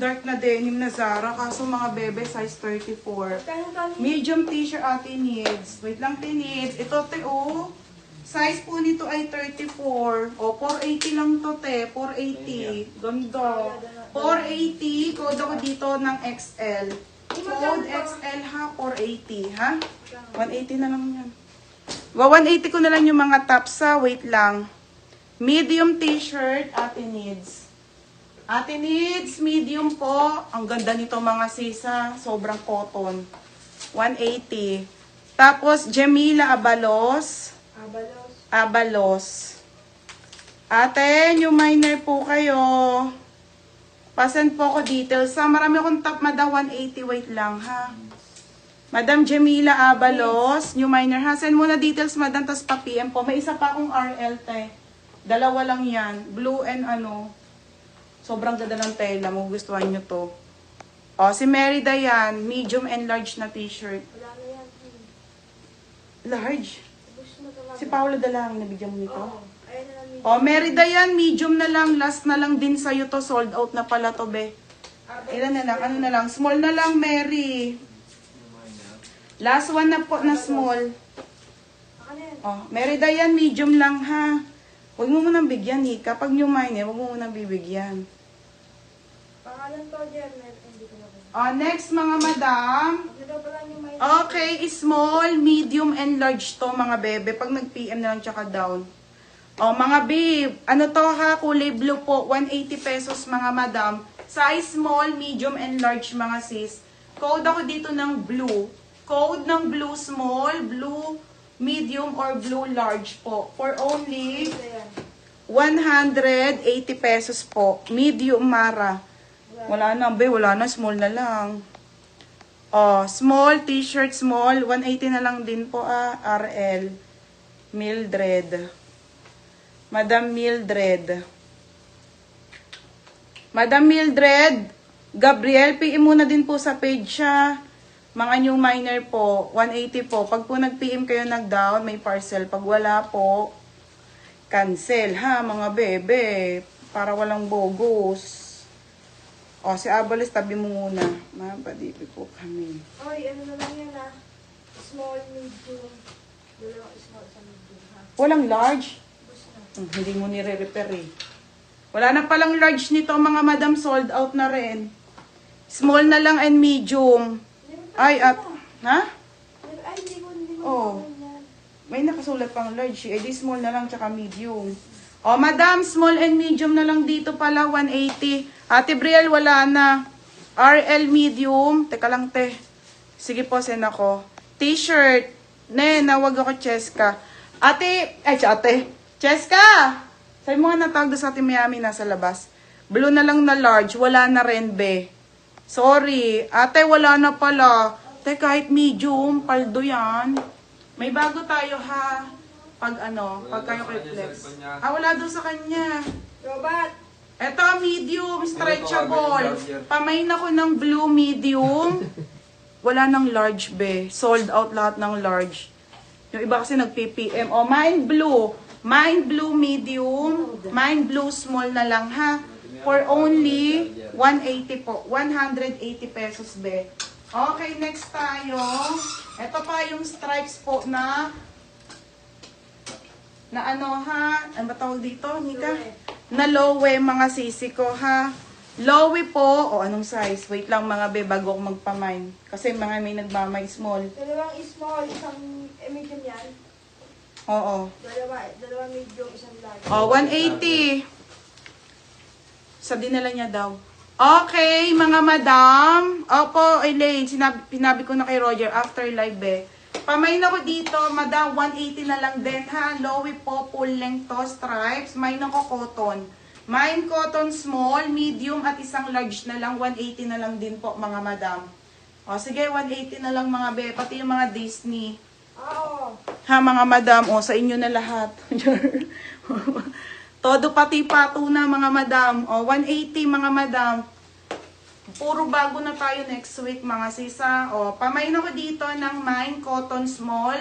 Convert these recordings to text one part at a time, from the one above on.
dark na denim na Zara. Kaso mga bebe, size 34. Medium t-shirt ate needs. Wait lang, needs. Ito, te, oh. Size po nito ay 34. O, 480 lang to, te. 480. Ganda. 480. Code ako dito ng XL. Code XL ha, 480. Ha? 180 na lang yan. 180 ko na lang yung mga tops ha. Wait lang. Medium t-shirt, ate needs. Ate needs, medium po. Ang ganda nito mga sisa. Sobrang cotton. 180. Tapos, Jamila Abalos. Abalos. Ate, new minor po kayo. Pasend po ako details. Marami akong top, madam. 180. Wait lang, ha. Madam Jamila Abalos, new minor ha. Send muna details, madam, tas pa-PM po. May isa pa akong RL, te. Dalawa lang yan. Blue and ano. Sobrang ganda ng tela. Magugustuhan nyo to. O, si Mary Dayan, medium and large na t-shirt. Wala na yan. Large? Si Paolo Dalang, nabigyan mo nito? Oo. Ayun na lang. O, Mary Dayan, medium na lang. Last na lang din sa'yo to. Sold out na pala to, be. Ilan na lang? Ano na lang? Small na lang, Mary. Last one na po na small. Oh, Mary Dayan, medium lang ha. Huwag mo munang bigyan, Hika. Pag new minor, huwag mo munang bibigyan. Pangalan ko, Jermel. Hindi ko na. Oh, next mga madam. Ito pala yung may... Okay, small, medium, and large to mga bebe. Pag nag-PM na lang tsaka down. Oh, mga babe. Ano to ha? Kulay blue po. 180 pesos mga madam. Size small, medium, and large mga sis. Code ako dito ng blue. Code ng blue small, blue medium, or blue large po. For only 180 pesos po. Medium Mara. Wala na, be. Wala na. Small na lang. Oh, small t-shirt, small. 180 na lang din po RL. Mildred. Madam Mildred. Madam Mildred. Gabriel, PM muna din po sa page siya. Mga new minor po, 180 po. Pag po nag-PM kayo nag-down, may parcel. Pag wala po, cancel ha mga bebe. Para walang bogus. O, si Abalis, tabi mo muna. Mapadipi po kami. Oy, ano na lang yan ha? Small, medium. Dalawang small sa medium ha? Walang large? Bus na. Hindi mo nire-repair eh. Wala na palang large nito mga madam, sold out na rin. Small na lang and medium. Ay, at, ha? Ay, hindi mo Oh. yan. May nakasulat pang large. Eh, di small na lang, tsaka medium. O, madam, small and medium na lang dito pala, 180. Ate Brielle, wala na. RL medium. Teka lang, te. Sige po, send ako. T-shirt. Ne, nawag ako, Cheska. Ate, Cheska! Sabi mo nga natawag doon sa Ate Miami, nasa labas. Blue na lang na large, wala na rin, be. Sorry. Ate, wala na pala. Te, kahit medium, paldo yan. May bago tayo, ha? Pag kayo kay Flex. Wala doon sa kanya. Robot! Eto, medium, stretchable. Pamain ako ng blue medium. Wala ng large, be. Sold out lahat ng large. Yung iba kasi nag-PPM. O, mine blue. Mine blue medium. Mine blue small na lang, ha? For only 180 po. 180 pesos, be. Okay, next tayo. Ito pa yung stripes po na ano ha? Ano ba tawag dito, Nika? Na lowe mga sisi ko ha. Lowe po. O, anong size? Wait lang mga be, bago ako magpamine. Kasi mga may nagmamay small. Dalawang small, isang medium yan. Oo. Dalawa medium, isang large. O, 180. Sa dinala niya daw. Okay, mga madam. Opo, Elaine, pinabi ko na kay Roger after live eh. Pamain ako dito, madam, 180 na lang din ha. Lowy po, full length to, stripes. Main ako cotton. Main cotton small, medium at isang large na lang. 180 na lang din po mga madam. O sige, 180 na lang mga be. Pati yung mga Disney. Oo. Ha mga madam, o sa inyo na lahat. Todo pati pato na mga madam. O 180 mga madam. Puro bago na tayo next week mga sisa. O pamain ako dito ng mine cotton small,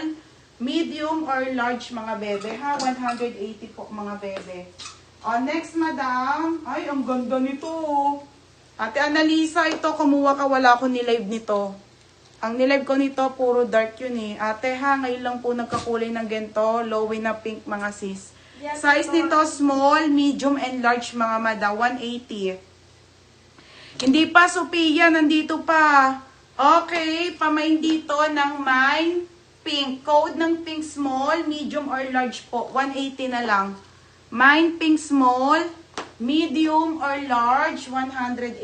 medium or large mga bebe ha. 180 po mga bebe. O next madam. Ay ang ganda nito. Ate Annalisa, ito kumuha ka, wala ko nilive nito. Ang nilive ko nito, puro dark yun eh. Ate ha, ngayon lang po nagkakulay ng gento, lowy na pink mga sis. Yan, Size nito, small, medium, and large mga mada, 180. Hindi pa, Sophia, nandito pa. Okay, pamain dito ng mine pink. Code ng pink small, medium, or large po. 180 na lang. Mine pink small, medium, or large, 180.